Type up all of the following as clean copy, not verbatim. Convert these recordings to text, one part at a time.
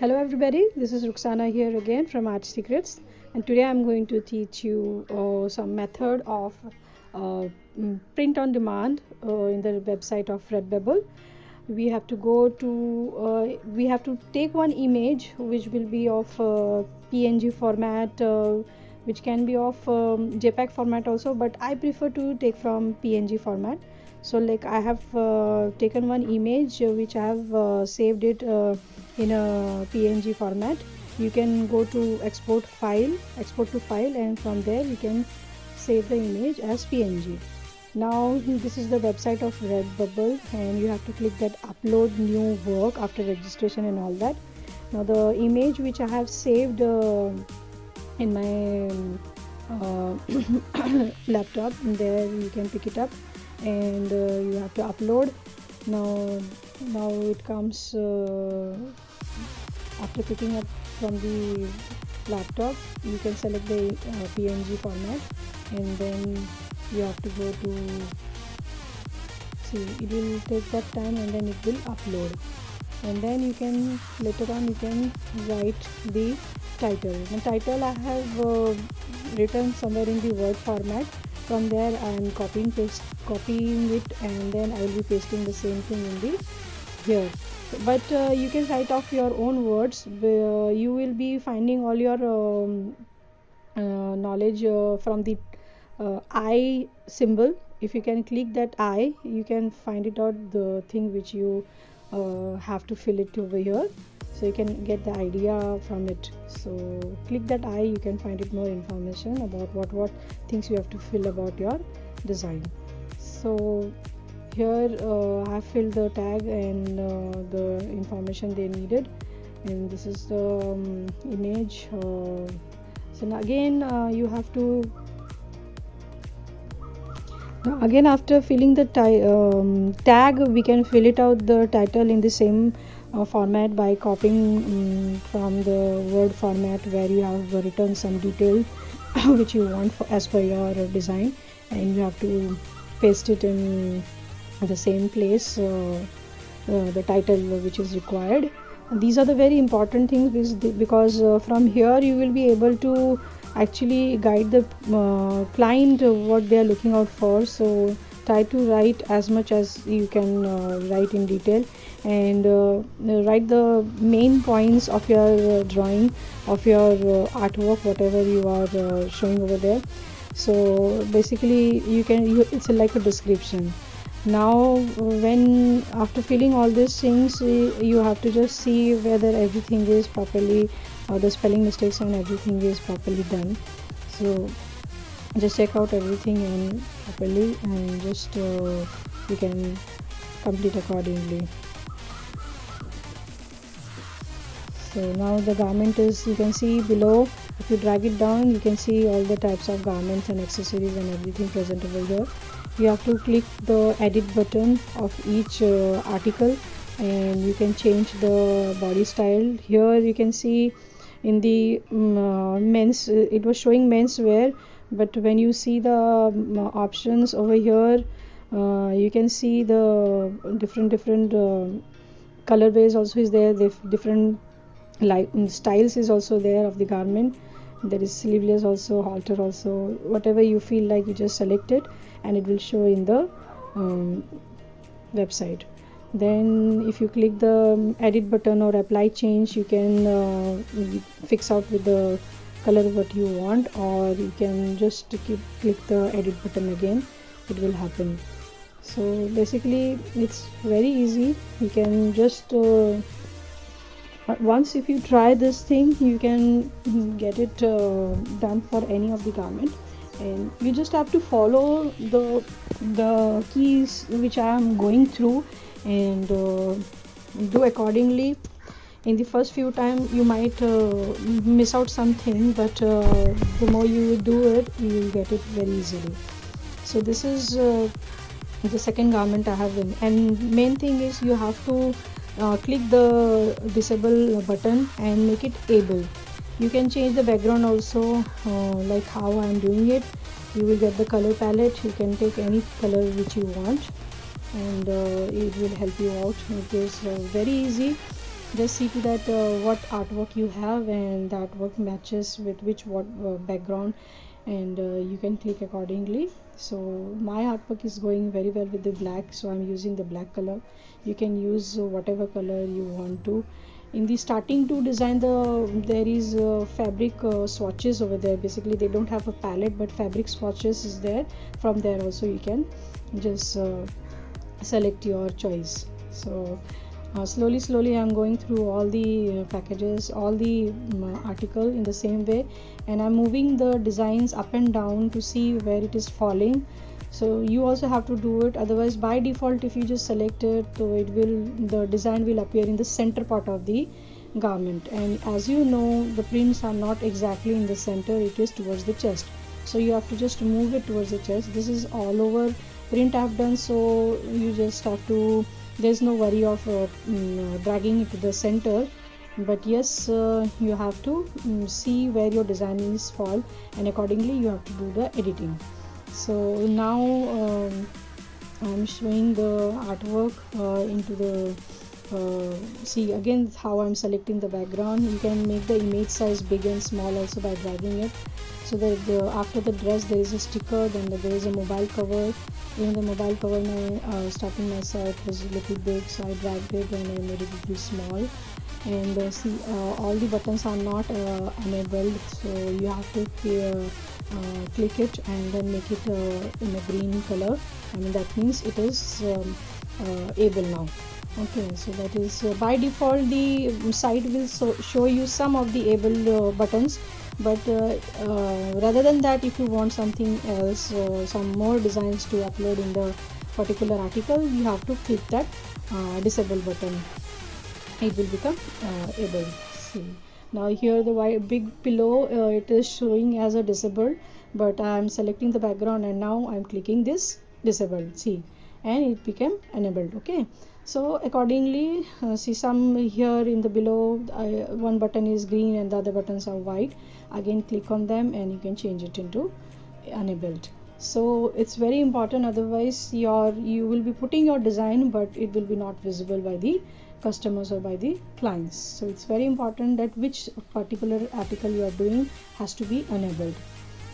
Hello everybody, this is Ruxana here again from Art Secrets, and today I'm going to teach you some method of print on demand in the website of Redbubble. We have to take one image which will be of PNG format, which can be of JPEG format also, but I prefer to take from PNG format. So like I have taken one image which I have saved it in a PNG format. You can go to export to file, and from there you can save the image as PNG. Now this is the website of Redbubble, and you have to click that upload new work after registration and all that. Now the image which I have saved in my laptop, there you can pick it up, and you have to upload. Now it comes after picking up from the laptop. You can select the PNG format, and then you have to go to see, it will take that time, and then it will upload, and then you can later on you can write the title. The title I have written somewhere in the Word format. From there I am copying it, and then I will be pasting the same thing in the here. But you can write off your own words. You will be finding all your knowledge from the I symbol. If you can click that I, you can find it out, the thing which you have to fill it over here, so you can get the idea from it. So click that I, you can find it more information about what things you have to fill about your design. So here I have filled the tag and the information they needed, and this is the image. So now again you have to again, after filling the tag, we can fill it out the title in the same format by copying from the Word format where you have written some detail which you want as per your design, and you have to paste it in the same place, the title which is required. These are the very important things, because from here you will be able to actually guide the client what they are looking out for. So try to write as much as you can write in detail, and write the main points of your drawing, of your artwork, whatever you are showing over there. So basically it's like a description. Now when after filling all these things, you have to just see whether everything is properly, the spelling mistakes and everything is properly done. So just check out everything and properly, and just you can complete accordingly. So now the garment is, you can see below, if you drag it down, you can see all the types of garments and accessories and everything present over here. You have to click the edit button of each article, and you can change the body style. Here you can see in the men's, it was showing men's wear, but when you see the options over here, you can see the different colorways also is there. The different styles is also there of the garment. There is sleeveless also, halter also, whatever you feel like, you just select it and it will show in the website. Then if you click the edit button or apply change, you can fix out with the color what you want, or you can just click the edit button again, it will happen. So basically it's very easy. You can just once if you try this thing, you can get it done for any of the garment, and you just have to follow the keys which I am going through, and do accordingly. In the first few times you might miss out something, but the more you do it, you will get it very easily. So this is the second garment I have done, and main thing is you have to click the disable button and make it able. You can change the background also, like how I am doing it. You will get the color palette. You can take any color which you want, and it will help you out. It is very easy. just see to that what artwork you have, and the artwork matches with which what background, and you can click accordingly. So my artwork is going very well with the black, so I'm using the black color. You can use whatever color you want to. In the starting to design, there is fabric swatches over there. Basically they don't have a palette, but fabric swatches is there. From there also you can just select your choice. So slowly I'm going through all the packages, all the article in the same way, and I'm moving the designs up and down to see where it is falling. So you also have to do it, otherwise by default if you just select it, so the design will appear in the center part of the garment, and as you know the prints are not exactly in the center, it is towards the chest. So you have to just move it towards the chest. This is all over print I've done, so you just have to, there's no worry of dragging it to the center. But yes, you have to see where your design is fall, and accordingly you have to do the editing. So now I'm showing the artwork into the see again how I'm selecting the background. You can make the image size big and small also by dragging it. So that after the dress there is a sticker, then there is a mobile cover. Even the mobile cover, my starting my site was a little big, so I dragged it and I made it a little small. And see, all the buttons are not enabled, so you have to click it and then make it in a green color. I mean that means it is able now. Okay, so that is by default the site will show you some of the able buttons, but rather than that, if you want something else, some more designs to upload in the particular article, you have to click that disable button. It will become able. See, now here the white big pillow, it is showing as a disabled, but I am selecting the background and now I am clicking this disabled. See, and it became enabled. Okay, so accordingly see, some here in the below one button is green and the other buttons are white. Again click on them and you can change it into enabled. So it's very important, otherwise you will be putting your design but it will be not visible by the customers or by the clients. So it's very important that which particular article you are doing has to be enabled.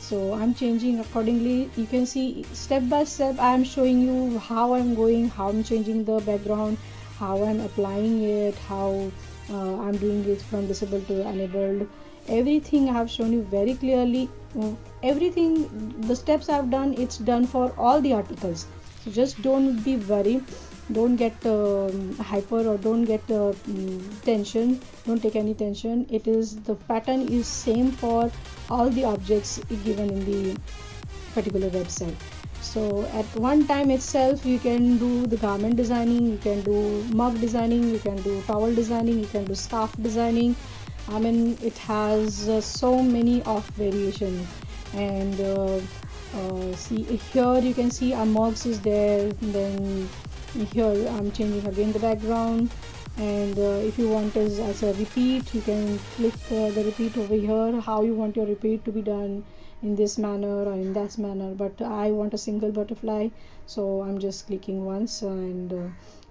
So I'm changing accordingly. You can see step by step I am showing you how I'm going, how I'm changing the background, how I'm applying it, how I'm doing it from disabled to enabled. Everything I have shown you very clearly. Everything, the steps I've done, it's done for all the articles. So just don't be worried, don't get hyper or don't get tension, don't take any tension. It is, the pattern is same for all the objects given in the particular website. So at one time itself you can do the garment designing, you can do mug designing, you can do towel designing, you can do scarf designing. I mean it has so many of variation. And see here you can see our mugs is there, then here I'm changing again the background. And if you want as a repeat, you can click the repeat over here, how you want your repeat to be done, in this manner or in that manner. But I want a single butterfly, so I'm just clicking once and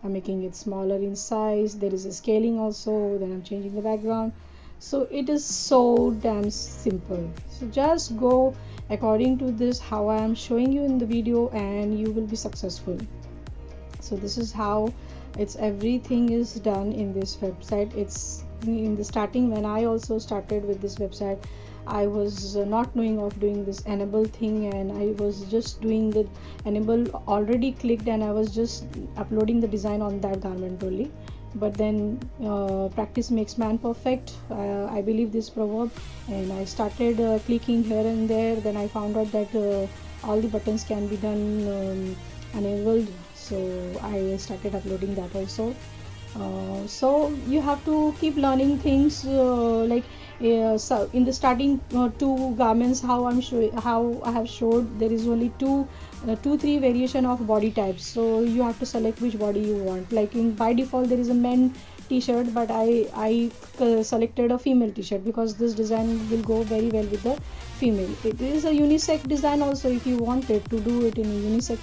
I'm making it smaller in size. There is a scaling also, then I'm changing the background. So it is so damn simple. So just go according to this how I am showing you in the video and you will be successful. So this is how it's, everything is done in this website. It's in the starting, when I also started with this website, I was not knowing of doing this enable thing, and I was just doing the enable already clicked and I was just uploading the design on that garment only. But then practice makes man perfect, I believe this proverb, and I started clicking here and there. Then I found out that all the buttons can be done enabled, so I started uploading that also. So you have to keep learning things, so in the starting two garments, how I have showed, there is only two three variation of body types, so you have to select which body you want. Like in by default there is a men t-shirt, but I selected a female t-shirt because this design will go very well with the female. It is a unisex design also, if you wanted to do it in a unisex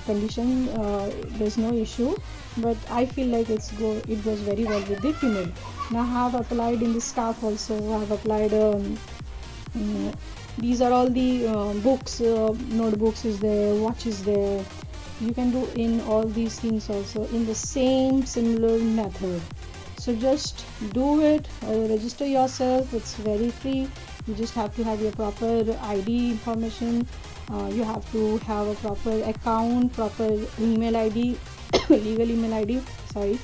condition, there's no issue. but I feel like it goes very well with the female. Now I have applied in the scarf also. I have applied mm, these are all the books, notebooks is there, watch is there. You can do in all these things also in the same similar method. So just do it, register yourself, it's very free. You just have to have your proper ID information, you have to have a proper account, proper email ID, legal email ID, sorry,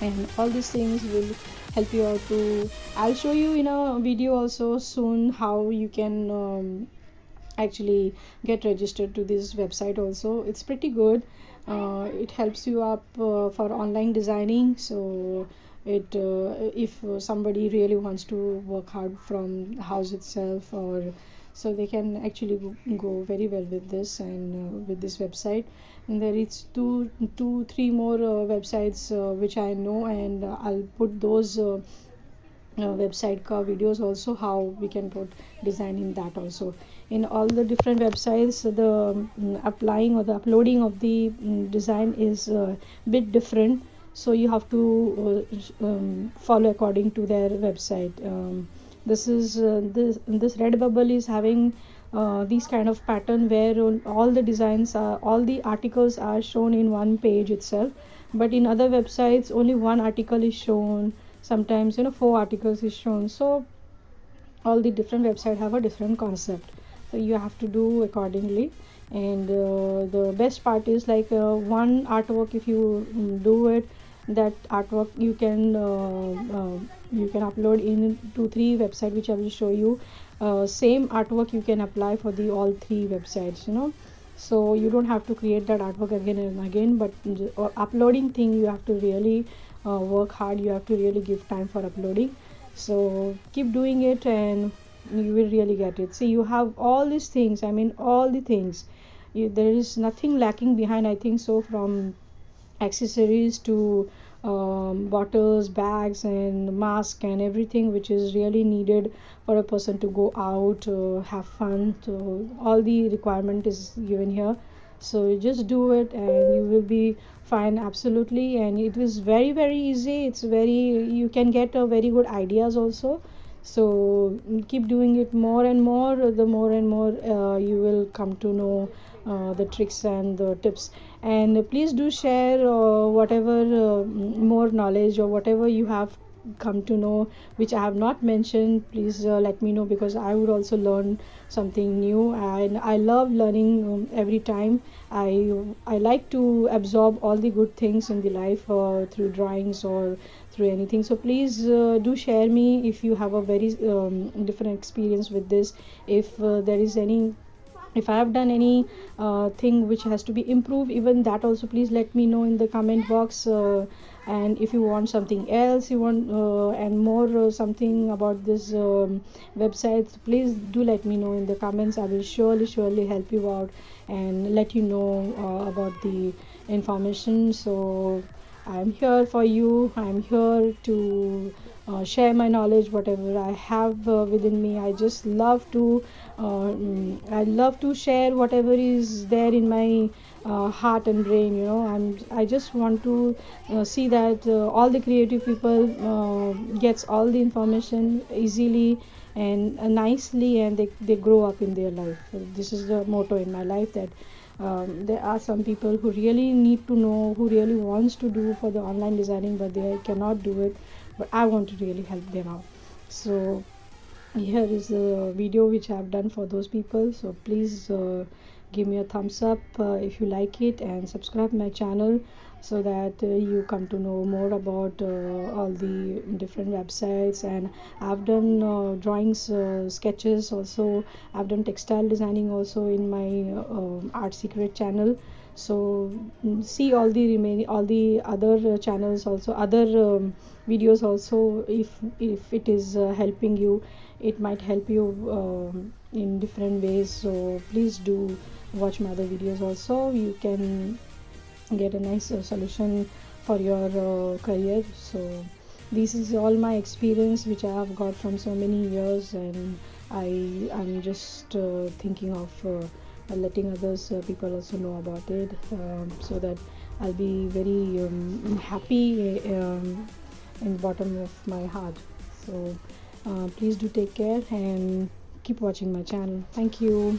and all these things will help you out to. I'll show you in a video also soon how you can actually get registered to this website also. It's pretty good. It helps you up for online designing. So it if somebody really wants to work hard from house itself, or so they can actually go very well with this, and with this website. And there is two three more websites which I know, and I'll put those website ka videos also, how we can put design in that also. In all the different websites, the applying or the uploading of the design is a bit different, so you have to follow according to their website. This is this Redbubble is having these kind of pattern where all the designs are, all the articles are shown in one page itself, but in other websites only one article is shown, sometimes four articles is shown. So all the different websites have a different concept, so you have to do accordingly. And the best part is like one artwork, if you do it, that artwork you can upload in 2 3 website which I will show you. Same artwork you can apply for the all three websites, so you don't have to create that artwork again and again. But uploading thing, you have to really work hard, you have to really give time for uploading. So keep doing it and you will really get it. See, you have all these things, I mean all the things, there is nothing lacking behind, I think so, from accessories to bottles, bags, and mask, and everything which is really needed for a person to go out, have fun. So all the requirement is given here. So you just do it and you will be fine, absolutely. And it is very very easy. It's very, you can get a very good ideas also. So keep doing it more and more, the more and more you will come to know the tricks and the tips. And please do share whatever more knowledge or whatever you have come to know which I have not mentioned. Please let me know, because I would also learn something new, and I love learning every time. I like to absorb all the good things in the life through drawings or through anything. So please do share me if you have a very different experience with this. If there is any, if I have done any thing which has to be improved, even that also please let me know in the comment box. And if you want something else, you want and more something about this website, please do let me know in the comments. I will surely help you out and let you know about the information. So I'm here for you. I'm here to share my knowledge, whatever I have within me. I just love to I love to share whatever is there in my heart and brain. I just want to see that all the creative people gets all the information easily and nicely, and they grow up in their life. So this is the motto in my life, that there are some people who really need to know, who really wants to do for the online designing, but they cannot do it, but I want to really help them out. So here is the video which I have done for those people. So please give me a thumbs up if you like it, and subscribe my channel so that you come to know more about all the different websites. And I've done drawings, sketches also. I've done textile designing also in my art secret channel. So see all the remaining, all the other channels also, other videos also. If it is helping you, it might help you in different ways. So please do watch my other videos also. You can get a nice solution for your career. So this is all my experience which I have got from so many years, and I'm just thinking of letting others people also know about it, so that I'll be very happy in the bottom of my heart. So please do take care and keep watching my channel. Thank you.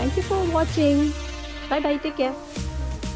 Thank you for watching. Bye bye. Take care.